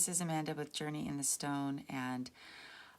This is Amanda with Journey in the Stone, and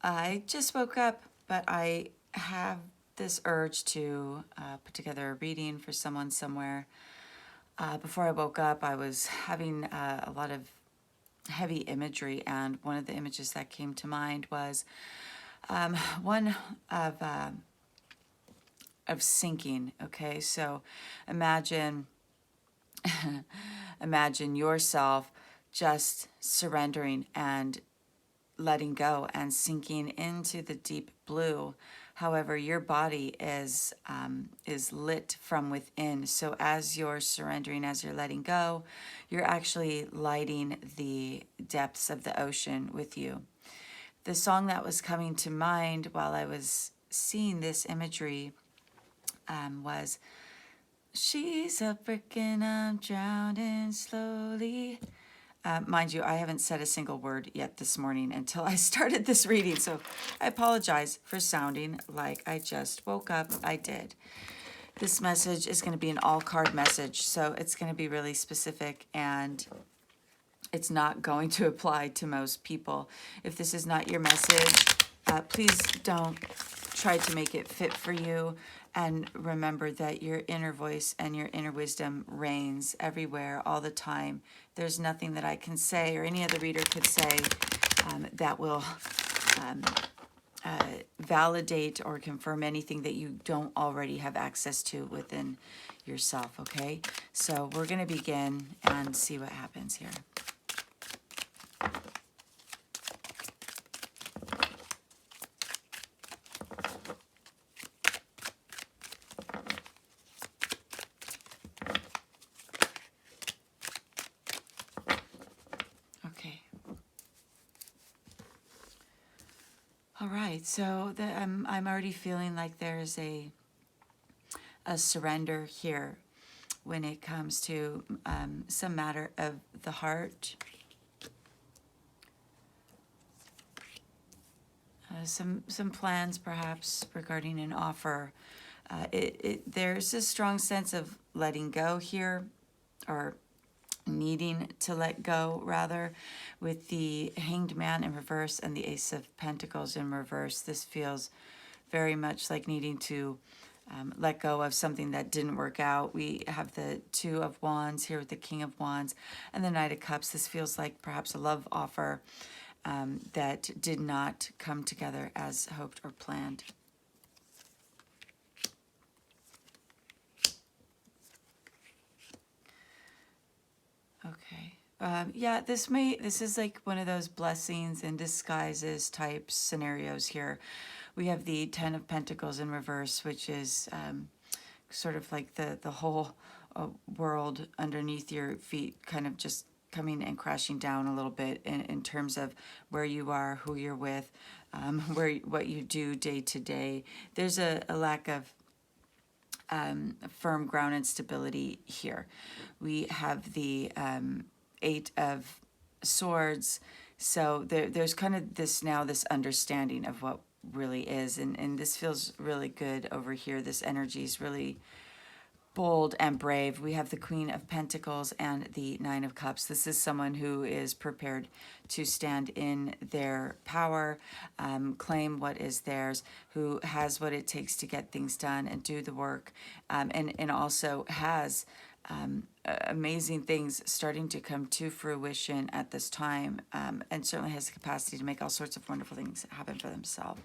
I just woke up, but I have this urge to put together a reading for someone somewhere. Before I woke up, I was having a lot of heavy imagery, and one of the images that came to mind was one of sinking. Okay, so imagine imagine yourself just surrendering and letting go and sinking into the deep blue. However, your body is lit from within. So as you're surrendering, as you're letting go, you're actually lighting the depths of the ocean with you. The song that was coming to mind while I was seeing this imagery was "She's a frickin' I'm drowning slowly." Mind you, I haven't said a single word yet this morning until I started this reading, so I apologize for sounding like I just woke up. I did. This message is going to be an all-card message, so it's going to be really specific, and it's not going to apply to most people. If this is not your message, please don't try to make it fit for you. And remember that your inner voice and your inner wisdom reigns everywhere, all the time. There's nothing that I can say or any other reader could say that will validate or confirm anything that you don't already have access to within yourself, okay? So we're going to begin and see what happens here. Okay. All right, so I'm already feeling like there's a surrender here when it comes to some matter of the heart. Some plans perhaps regarding an offer. There's a strong sense of letting go here, or needing to let go rather, with the Hanged Man in reverse and the Ace of Pentacles in reverse. This feels very much like needing to let go of something that didn't work out. We have the Two of Wands here with the King of Wands and the Knight of Cups. This feels like perhaps a love offer that did not come together as hoped or planned. Okay. Yeah, this is like one of those blessings in disguises type scenarios here. We have the Ten of Pentacles in reverse, which is sort of like the whole world underneath your feet kind of just coming and crashing down a little bit in terms of where you are, who you're with, what you do day to day. There's a lack of firm ground and stability here. We have the Eight of Swords, so there's kind of this understanding of what really is, and this feels really good over here. This energy is really bold and brave. We have the Queen of Pentacles and the Nine of Cups. This is someone who is prepared to stand in their power, claim what is theirs, who has what it takes to get things done and do the work, and also has amazing things starting to come to fruition at this time, and certainly has the capacity to make all sorts of wonderful things happen for themselves.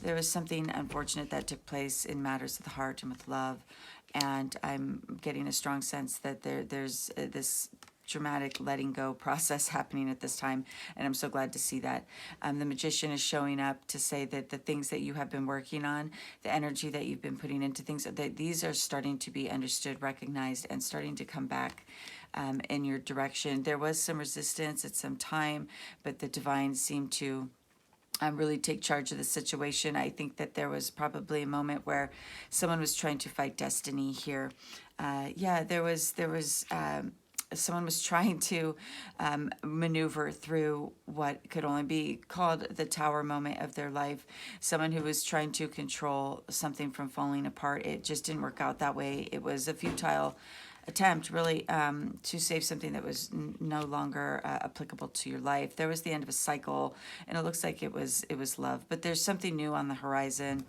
There was something unfortunate that took place in matters of the heart and with love, and I'm getting a strong sense that there's this dramatic letting go process happening at this time, and I'm so glad to see that. The Magician is showing up to say that the things that you have been working on, the energy that you've been putting into things, that these are starting to be understood, recognized, and starting to come back in your direction. There was some resistance at some time, but the divine seemed to really take charge of the situation. I think that there was probably a moment where someone was trying to fight destiny here. Yeah, there was someone was trying to maneuver through what could only be called the tower moment of their life. Someone who was trying to control something from falling apart. It just didn't work out that way. It was a futile attempt, really, to save something that was no longer applicable to your life. There was the end of a cycle, and it looks like it was love. But there's something new on the horizon.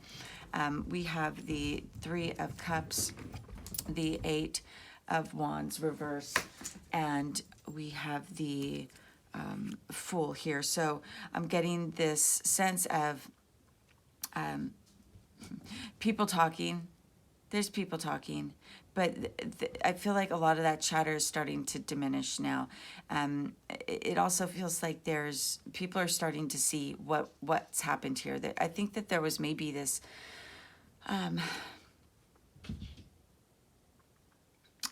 We have the Three of Cups, the Eight of Wands reverse, and we have the Fool here. So I'm getting this sense of people talking. There's people talking, but I feel like a lot of that chatter is starting to diminish now. It also feels like there's people are starting to see what's happened here. I think that there was maybe this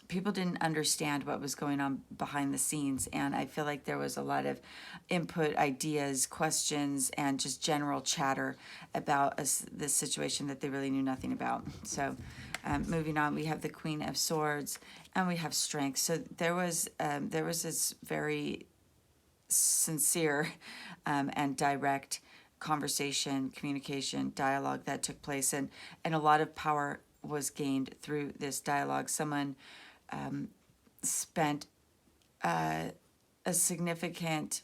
people didn't understand what was going on behind the scenes, and I feel like there was a lot of input, ideas, questions, and just general chatter about this situation that they really knew nothing about. So moving on, we have the Queen of Swords, and we have Strength. So there was this very sincere and direct conversation, communication, dialogue that took place, and a lot of power was gained through this dialogue. Someone spent a significant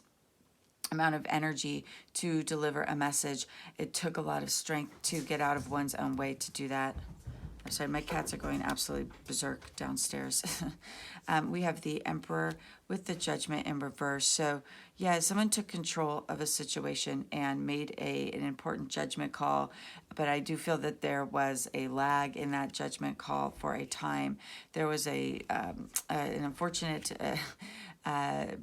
amount of energy to deliver a message. It took a lot of strength to get out of one's own way to do that. I'm sorry, my cats are going absolutely berserk downstairs. We have the Emperor with the Judgment in reverse. So yeah, someone took control of a situation and made an important judgment call, but I do feel that there was a lag in that judgment call for a time. There was an unfortunate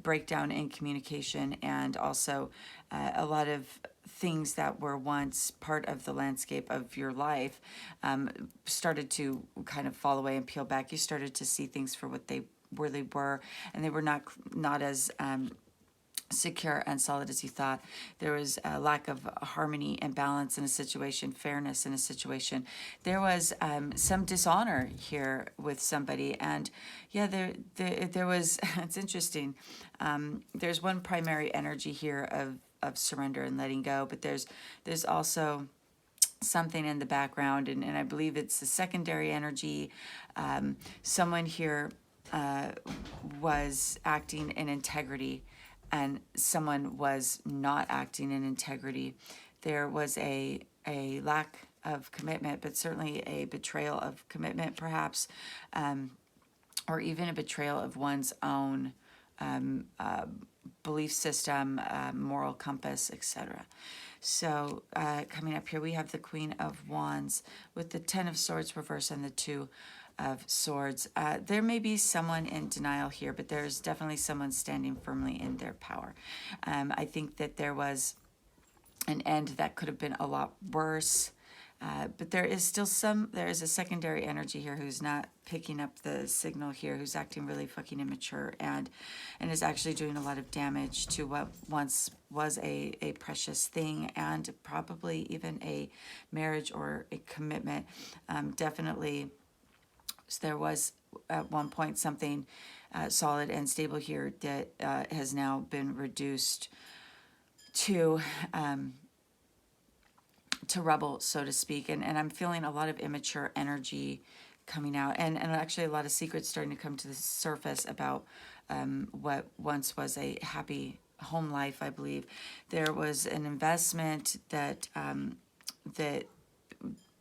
breakdown in communication, and also a lot of things that were once part of the landscape of your life started to kind of fall away and peel back. You started to see things for what they really were, and they were not as secure and solid as you thought. There was a lack of harmony and balance in a situation, fairness in a situation. There was some dishonor here with somebody, and yeah, there was. It's interesting. There's one primary energy here of surrender and letting go, but there's also something in the background, and I believe it's a secondary energy. Someone here was acting in integrity, and someone was not acting in integrity. There was a lack of commitment, but certainly a betrayal of commitment, perhaps, or even a betrayal of one's own belief system, moral compass, etc. So coming up here, we have the Queen of Wands with the Ten of Swords reverse and the Two of Swords. There may be someone in denial here, but there's definitely someone standing firmly in their power. I think that there was an end that could have been a lot worse. But there is a secondary energy here who's not picking up the signal here, who's acting really fucking immature and is actually doing a lot of damage to what once was a precious thing, and probably even a marriage or a commitment. Definitely, there was at one point something solid and stable here that has now been reduced to rubble, so to speak, and I'm feeling a lot of immature energy coming out, and actually a lot of secrets starting to come to the surface about what once was a happy home life. I believe there was an investment that that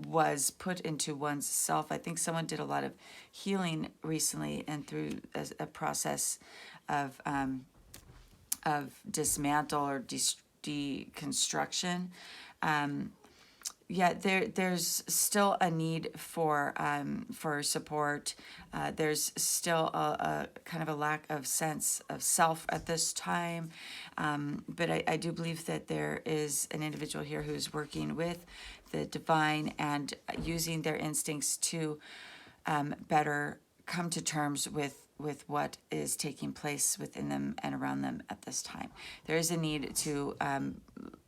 was put into one's self. I think someone did a lot of healing recently, and through a process of dismantle or deconstruction. Yeah, there's still a need for support. There's still a kind of a lack of sense of self at this time. But I do believe that there is an individual here who's working with the divine and using their instincts to better come to terms with what is taking place within them and around them at this time. There is a need to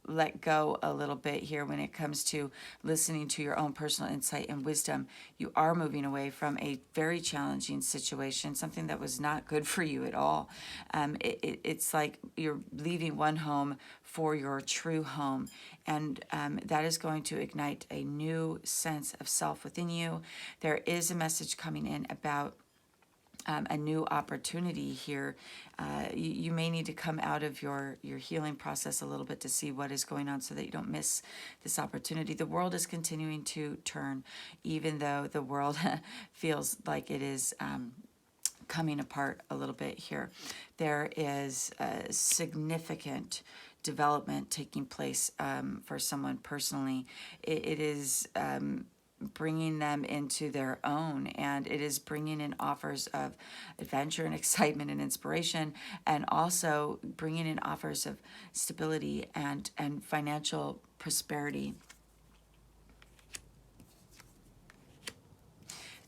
let go a little bit here when it comes to listening to your own personal insight and wisdom. You are moving away from a very challenging situation, something that was not good for you at all. It's like you're leaving one home for your true home, and that is going to ignite a new sense of self within you. There is a message coming in about a new opportunity here. You may need to come out of your healing process a little bit to see what is going on so that you don't miss this opportunity. The world is continuing to turn, even though the world feels like it is coming apart a little bit here. There is a significant development taking place for someone personally. It is bringing them into their own, and it is bringing in offers of adventure and excitement and inspiration, and also bringing in offers of stability and financial prosperity.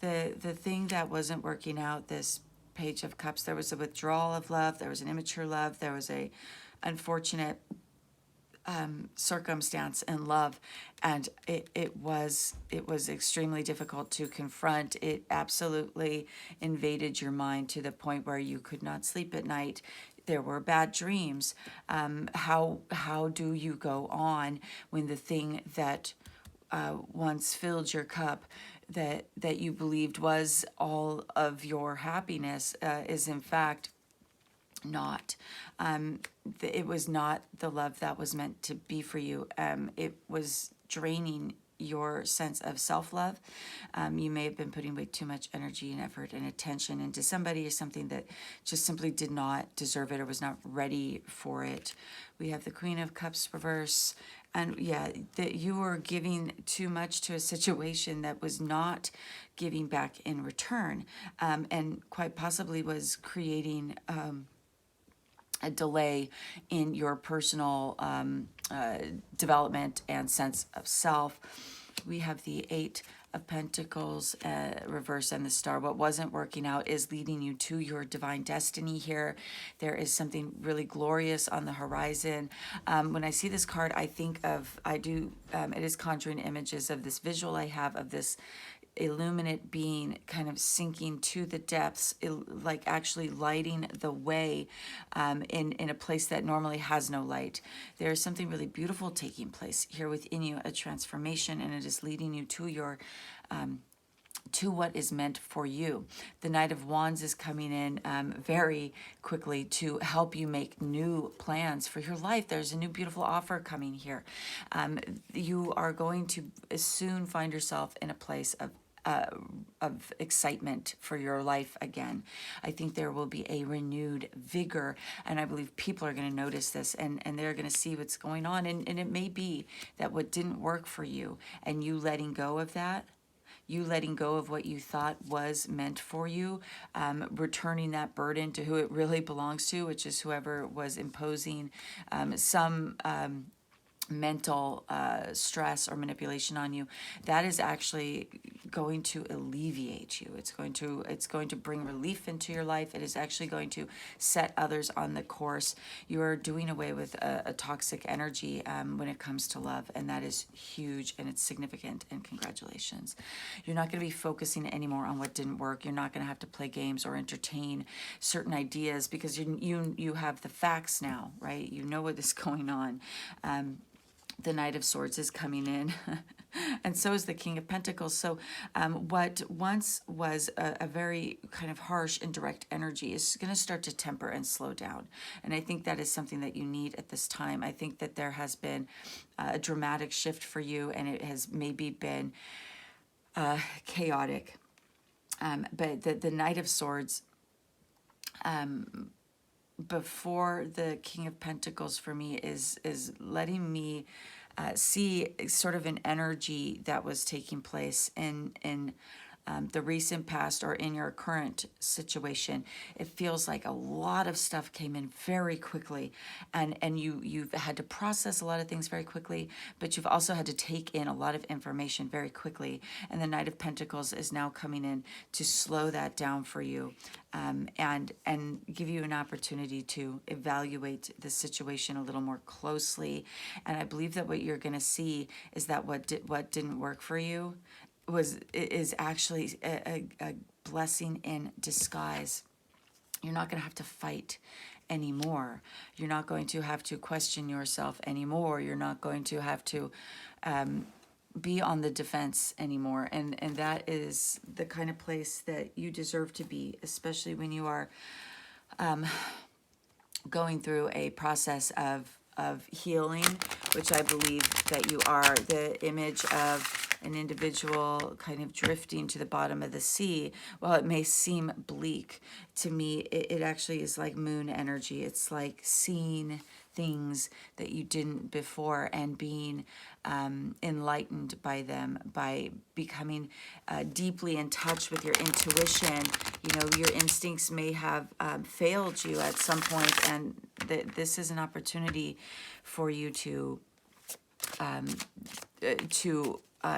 The thing that wasn't working out, this Page of Cups, there was a withdrawal of love, there was an immature love, there was a unfortunate circumstance in love, and it was extremely difficult to confront. It absolutely invaded your mind to the point where you could not sleep at night. There were bad dreams. How do you go on when the thing that once filled your cup, that you believed was all of your happiness, is in fact not? It was not the love that was meant to be for you. It was draining your sense of self-love. You may have been putting way too much energy and effort and attention into somebody or something that just simply did not deserve it or was not ready for it. We have the Queen of Cups reverse. And yeah, that you were giving too much to a situation that was not giving back in return, and quite possibly was creating a delay in your personal development and sense of self. We have the Eight of Pentacles reverse and the Star. What wasn't working out is leading you to your divine destiny here. There is something really glorious on the horizon. When I see this card, I think of, it is conjuring images of this visual I have of this illuminate being kind of sinking to the depths, like actually lighting the way in a place that normally has no light. There is something really beautiful taking place here within you, a transformation, and it is leading you to your to what is meant for you. The Knight of Wands is coming in very quickly to help you make new plans for your life. There's a new beautiful offer coming here. You are going to soon find yourself in a place of excitement for your life again. I think there will be a renewed vigor, and I believe people are going to notice this, and they're going to see what's going on. And it may be that what didn't work for you, and you letting go of that, you letting go of what you thought was meant for you, returning that burden to who it really belongs to, which is whoever was imposing some mental stress or manipulation on you. That is actually going to alleviate you. It's going to bring relief into your life. It is actually going to set others on the course. You are doing away with a toxic energy when it comes to love, and that is huge, and it's significant, and congratulations. You're not going to be focusing anymore on what didn't work. You're not going to have to play games or entertain certain ideas because you have the facts now, right? You know what is going on. The Knight of Swords is coming in, and so is the King of Pentacles. So what once was a very kind of harsh and direct energy is going to start to temper and slow down. And I think that is something that you need at this time. I think that there has been a dramatic shift for you, and it has maybe been chaotic. But the Knight of Swords, before the King of Pentacles for me is letting me see sort of an energy that was taking place in the recent past or in your current situation, it feels like a lot of stuff came in very quickly, and you've had to process a lot of things very quickly, but you've also had to take in a lot of information very quickly. And the Knight of Pentacles is now coming in to slow that down for you, and give you an opportunity to evaluate the situation a little more closely. And I believe that what you're going to see is that what didn't work for you is actually a blessing in disguise. You're not going to have to fight anymore. You're not going to have to question yourself anymore. You're not going to have to be on the defense anymore. And that is the kind of place that you deserve to be, especially when you are going through a process of healing, which I believe that you are. The image of an individual kind of drifting to the bottom of the sea, while it may seem bleak, to me, it actually is like moon energy. It's like seeing things that you didn't before and being enlightened by them, by becoming deeply in touch with your intuition. You know, your instincts may have failed you at some point, and this is an opportunity for you to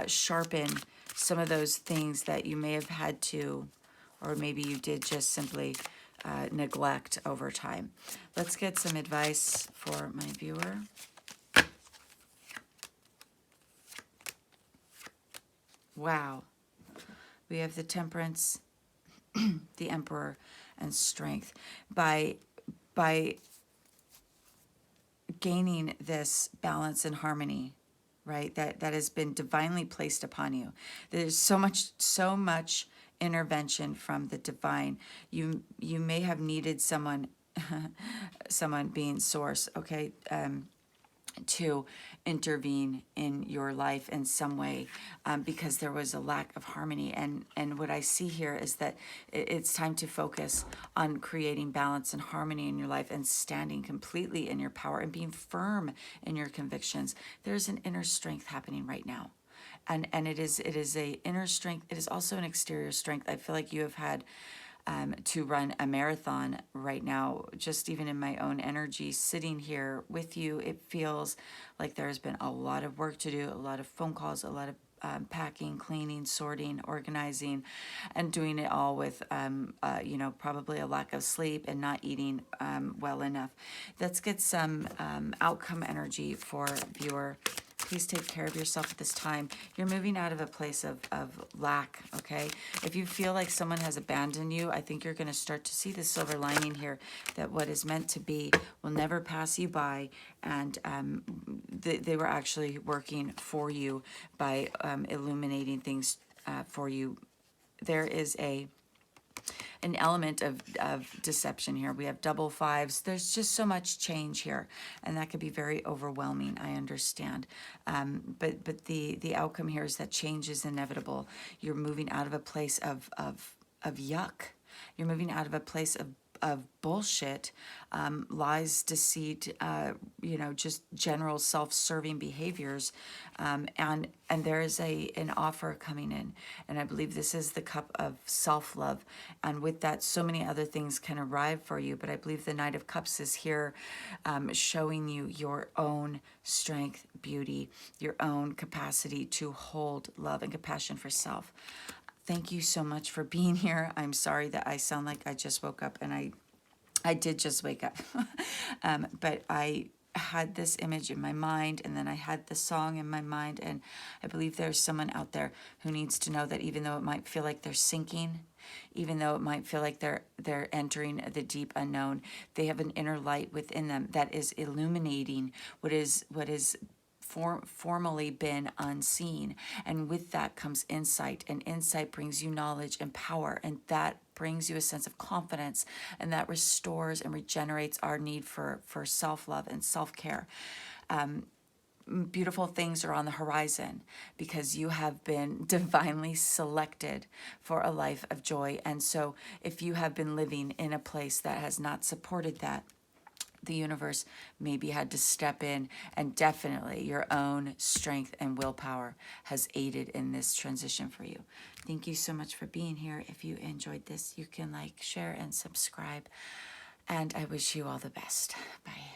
sharpen some of those things that you may have had to, or maybe you did just simply neglect over time. Let's get some advice for my viewer. Wow. We have the Temperance, the Emperor, and Strength. By gaining this balance and harmony, right, that has been divinely placed upon you. There's so much intervention from the divine. You may have needed someone, someone being Source, okay, to intervene in your life in some way, because there was a lack of harmony. And what I see here is that it's time to focus on creating balance and harmony in your life and standing completely in your power and being firm in your convictions. There's an inner strength happening right now. And it is a inner strength. It is also an exterior strength. I feel like you have had to run a marathon right now. Just even in my own energy, sitting here with you, it feels like there's been a lot of work to do, a lot of phone calls, a lot of packing, cleaning, sorting, organizing, and doing it all with, probably a lack of sleep and not eating well enough. Let's get some outcome energy for viewer. Please take care of yourself at this time. You're moving out of a place of lack, okay? If you feel like someone has abandoned you, I think you're going to start to see the silver lining here, that what is meant to be will never pass you by, and they were actually working for you by illuminating things for you. There is an element of deception here. We have double fives. There's just so much change here, and that could be very overwhelming. I understand, but the outcome here is that change is inevitable. You're moving out of a place of yuck. You're moving out of a place of bullshit, lies, deceit, just general self-serving behaviors, and there is an offer coming in, and I believe this is the cup of self-love, and with that, so many other things can arrive for you. But I believe the Knight of Cups is here, showing you your own strength, beauty, your own capacity to hold love and compassion for self. Thank you so much for being here. I'm sorry that I sound like I just woke up, and I did just wake up. But I had this image in my mind, and then I had the song in my mind, and I believe there's someone out there who needs to know that even though it might feel like they're sinking, even though it might feel like they're entering the deep unknown, they have an inner light within them that is illuminating what is formerly been unseen. And with that comes insight, and insight brings you knowledge and power, and that brings you a sense of confidence, and that restores and regenerates our need for self-love and self-care. Beautiful things are on the horizon because you have been divinely selected for a life of joy. And so if you have been living in a place that has not supported that, the universe maybe had to step in, and definitely your own strength and willpower has aided in this transition for you. Thank you so much for being here. If you enjoyed this, you can like, share, and subscribe. And I wish you all the best. Bye.